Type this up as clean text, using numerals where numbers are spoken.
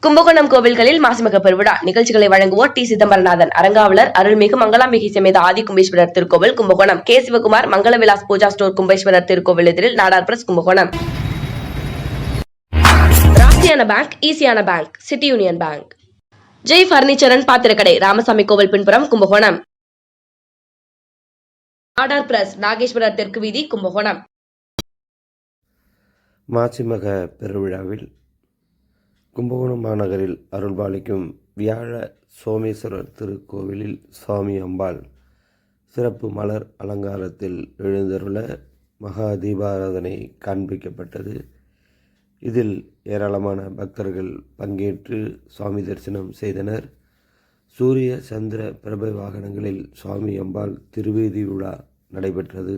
கும்பகோணம் கோவில்களில் மாசிமக பெருவிழா நிகழ்ச்சிகளை வழங்குவோர் டி சிதம்பரநாதன், அரங்காவலர் அருள்மிகு மங்களாம்பிகை சமேத ஆதி கும்பேஸ்வரர் திருக்கோவில் கும்பகோணம். கே சிவகுமார், மங்கள விலாஸ் பூஜா ஸ்டோர் கும்பேஸ்வரர் திருக்கோவில் எதிரில் நாடார் பிரஸ் கும்பகோணம். ராசியான பேங்க், ஈசியான bank, City Union Bank. Jai furniture and பாத்திரக்கடை, ராமசாமி கோவில் பின்புறம் கும்பகோணம். நாடார் பிரஸ், நாகேஸ்வரர் தெற்கு வீதி கும்பகோணம். மாசிமக பெருவிழாவில் கும்பகோணம் மாநகரில் அருள்பாலிக்கும் வியாழ சோமேஸ்வரர் திருக்கோவிலில் சுவாமி அம்பாள் சிறப்பு மலர் அலங்காரத்தில் எழுந்தருள மகா தீபாராதனை காண்பிக்கப்பட்டது. இதில் ஏராளமான பக்தர்கள் பங்கேற்று சுவாமி தரிசனம் செய்தனர். சூரிய சந்திர பிரபை வாகனங்களில் சுவாமி அம்பாள் திருவீதி விழா நடைபெற்றது.